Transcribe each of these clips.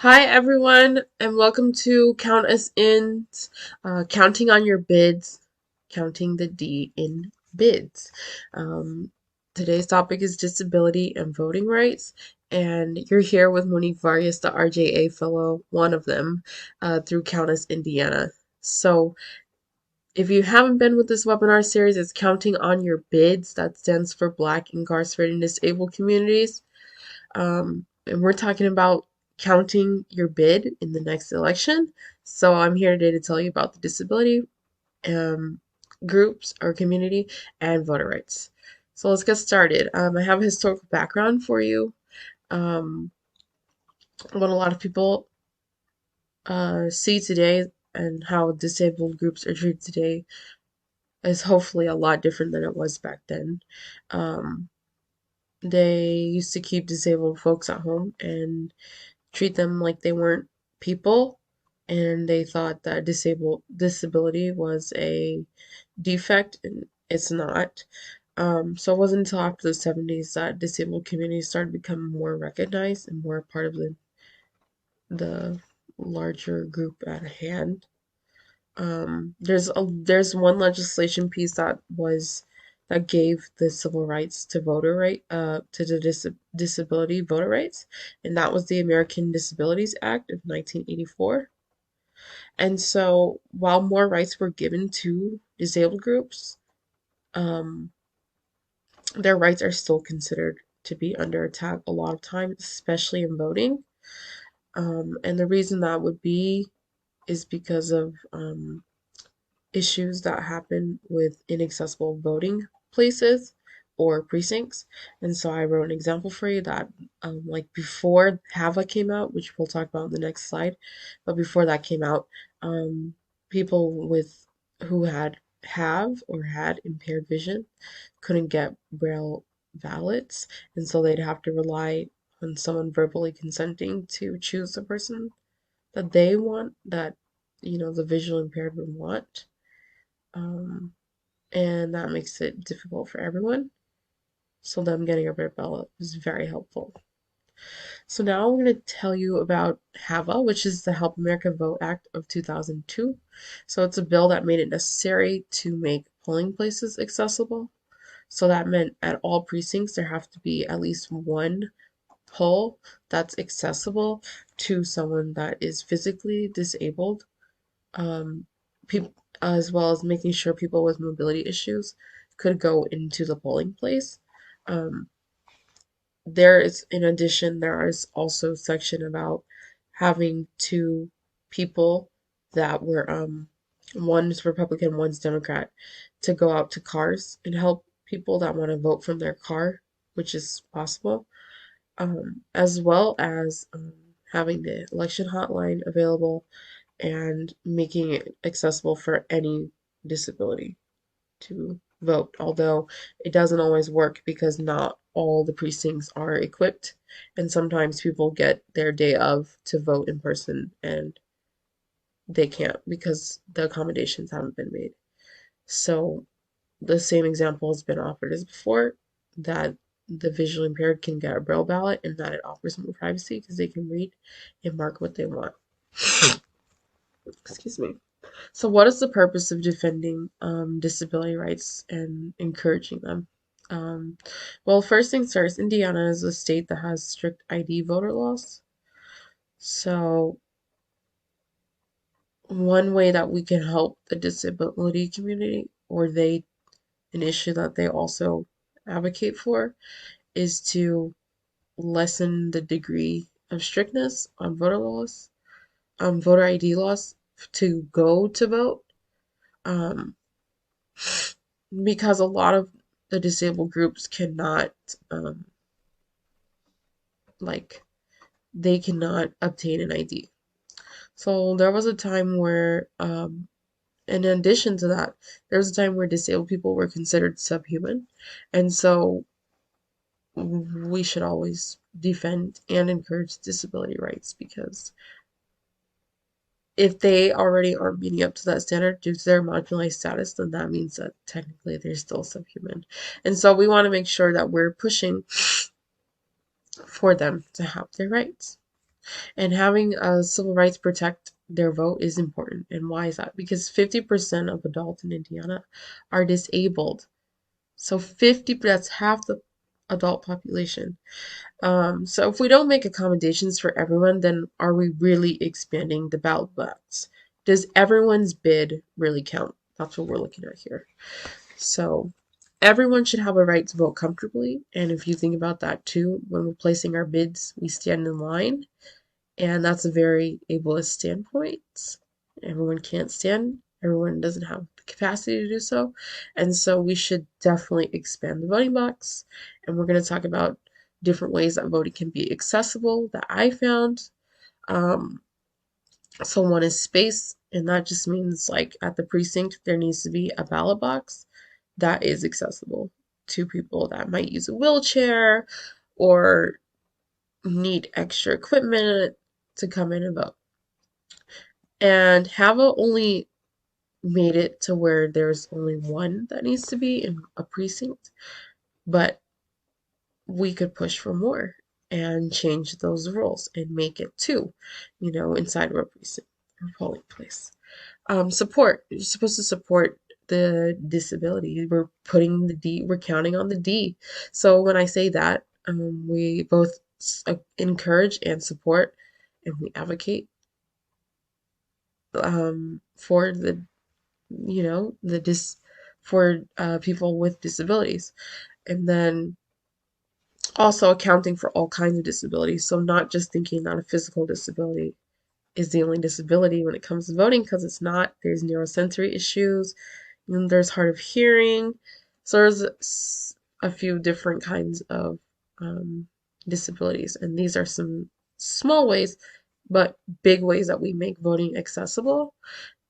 Hi everyone, and welcome to Count Us In, counting on your bids, counting the D in bids. Um, Today's topic is disability and voting rights, and you're here with Monique Vargas, the RJA Fellow, one of them, through Count Us Indiana. So, if you haven't been with this webinar series, it's counting on your bids. That stands for Black, Incarcerated, and Disabled Communities. And we're talking about counting your bid in the next election. So I'm here today to tell you about the disability um, groups or community and voter rights. So let's get started. I have a historical background for you. Um, what a lot of people see today and how disabled groups are treated today is hopefully a lot different than it was back then. Um, they used to keep disabled folks at home and treat them like they weren't people, and they thought that disability was a defect, and it's not. So it wasn't until after the 70s that disabled communities started becoming more recognized and more part of the larger group at hand. There's one legislation piece that gave the civil rights to to the disability voter rights, and that was the American Disabilities Act of 1984. And so while more rights were given to disabled groups, um, their rights are still considered to be under attack a lot of times, especially in voting. And the reason that would be is because of issues that happen with inaccessible voting places or precincts. And so I wrote an example for you that, like before HAVA came out, which we'll talk about in the next slide, but before that came out, um, people who had impaired vision couldn't get braille ballots, and so they'd have to rely on someone verbally consenting to choose the person that they want, that the visual impaired would want. Um, and that makes it difficult for everyone. So them getting a red ballot is very helpful. So now I'm going to tell you about HAVA, which is the Help America Vote Act of 2002. So it's a bill that made it necessary to make polling places accessible. So that meant at all precincts there have to be at least one poll that's accessible to someone that is physically disabled. Um, people, as well as making sure people with mobility issues could go into the polling place. Um, in addition, there is also a section about having two people that were, one's Republican, one's Democrat, to go out to cars and help people that want to vote from their car, which is possible, as well as having the election hotline available and making it accessible for any disability to vote, although it doesn't always work because not all the precincts are equipped, and sometimes people get their day of to vote in person and they can't because the accommodations haven't been made. So the same example has been offered as before, that the visually impaired can get a braille ballot and that it offers more privacy because they can read and mark what they want. Excuse me. So, what is the purpose of defending disability rights and encouraging them? Um, well, first things first, Indiana is a state that has strict ID voter laws. So, one way that we can help the disability community, or an issue that they also advocate for, is to lessen the degree of strictness on voter ID laws to go to vote. Um, because a lot of the disabled groups cannot, um, like they cannot obtain an ID. So there was a time where, in addition to that, there was a time where disabled people were considered subhuman, and so we should always defend and encourage disability rights, because if they already aren't meeting up to that standard due to their marginalized status, then that means that technically they're still subhuman. And so we want to make sure that we're pushing for them to have their rights. And having civil rights protect their vote is important. And why is that? Because 50% of adults in Indiana are disabled. So 50, that's half the adult population. So if we don't make accommodations for everyone, then are we really expanding the ballot box? Does everyone's bid really count? That's what we're looking at here. So everyone should have a right to vote comfortably. And if you think about that too, when we're placing our bids, we stand in line. And that's a very ableist standpoint. Everyone can't stand, everyone doesn't have the capacity to do so. And so we should definitely expand the voting box. And we're going to talk about different ways that voting can be accessible that I found. Um, so one is space, and that just means like at the precinct, there needs to be a ballot box that is accessible to people that might use a wheelchair or need extra equipment to come in and vote. And Hava only made it to where there's only one that needs to be in a precinct, but we could push for more and change those rules and make it two, inside of a precinct or polling place. Support. You're supposed to support the disability. We're putting the D, we're counting on the D. So when I say that, we both encourage and support and we advocate for the for people with disabilities, and then also accounting for all kinds of disabilities. So not just thinking that a physical disability is the only disability when it comes to voting, because it's not. There's neurosensory issues, and there's hard of hearing. So there's a few different kinds of disabilities, and these are some small ways, but big ways that we make voting accessible.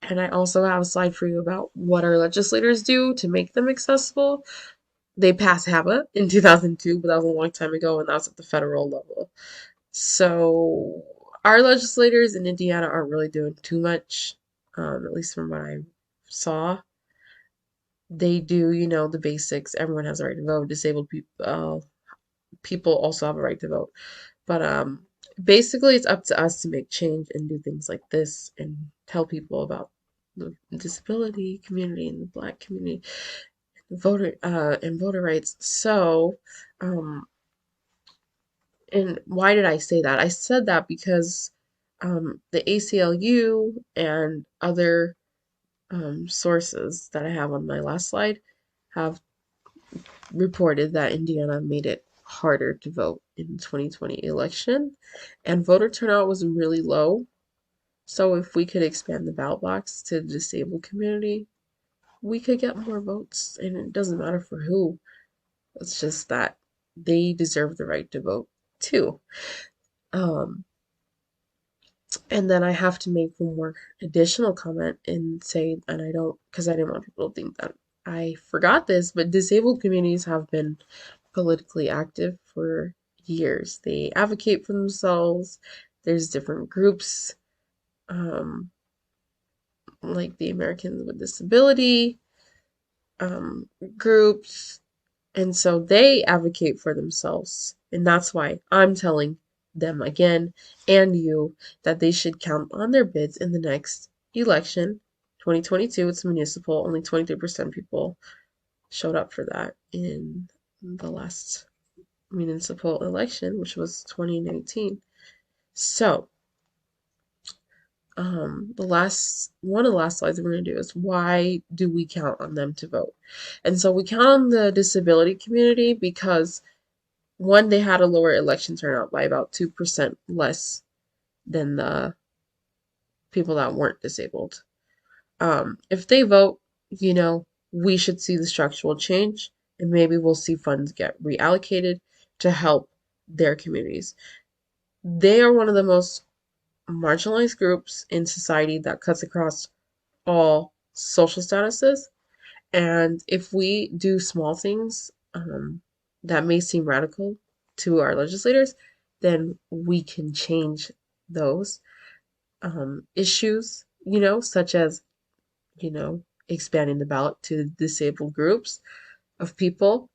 And I also have a slide for you about what our legislators do to make them accessible. They passed HABA in 2002, but that was a long time ago, and that was at the federal level. So our legislators in Indiana aren't really doing too much, at least from what I saw. They do, the basics. Everyone has a right to vote. Disabled people also have a right to vote. But basically, it's up to us to make change and do things like this and tell people about the disability community and the Black community, voter rights. So, um, and why did I say that? I said that because the ACLU and other sources that I have on my last slide have reported that Indiana made it harder to vote in the 2020 election, and voter turnout was really low. So if we could expand the ballot box to the disabled community, we could get more votes, and it doesn't matter for who. It's just that they deserve the right to vote too. Um, and then I have to make one more additional comment and say, and I don't, because I didn't want people to think that I forgot this, but disabled communities have been politically active for years. They advocate for themselves. There's different groups, um, like the Americans with Disability um, groups, and so they advocate for themselves. And that's why I'm telling them again and you that they should count on their bids in the next election. 2022, it's municipal. Only 23% people showed up for that in the last municipal election, which was 2019. So, one of the last slides we're going to do is why do we count on them to vote? And so we count on the disability community because one, they had a lower election turnout by about 2% less than the people that weren't disabled. If they vote, we should see the structural change, and maybe we'll see funds get reallocated to help their communities. They are one of the most marginalized groups in society that cuts across all social statuses. And if we do small things that may seem radical to our legislators, then we can change those issues, such as, expanding the ballot to disabled groups of people.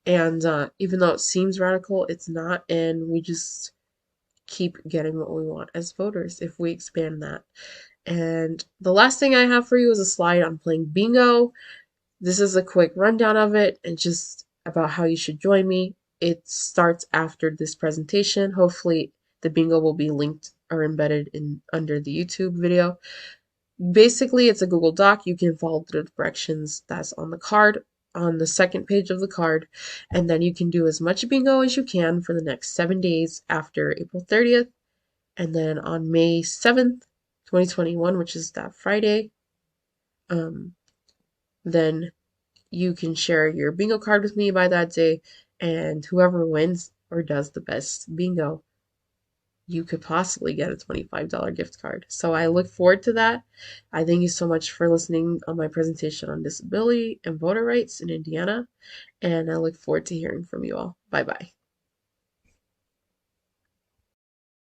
And even though it seems radical, it's not. And we just keep getting what we want as voters if we expand that. And the last thing I have for you is a slide on playing bingo. This is a quick rundown of it and just about how you should join me. It starts after this presentation. Hopefully the bingo will be linked or embedded in under the YouTube video. Basically, it's a Google Doc. You can follow the directions that's on the card, on the second page of the card, and then you can do as much bingo as you can for the next 7 days after April 30th. And then on May 7th, 2021, which is that Friday, then you can share your bingo card with me by that day, and whoever wins or does the best bingo, you could possibly get a $25 gift card. So I look forward to that. I thank you so much for listening on my presentation on disability and voter rights in Indiana, and I look forward to hearing from you all. Bye bye.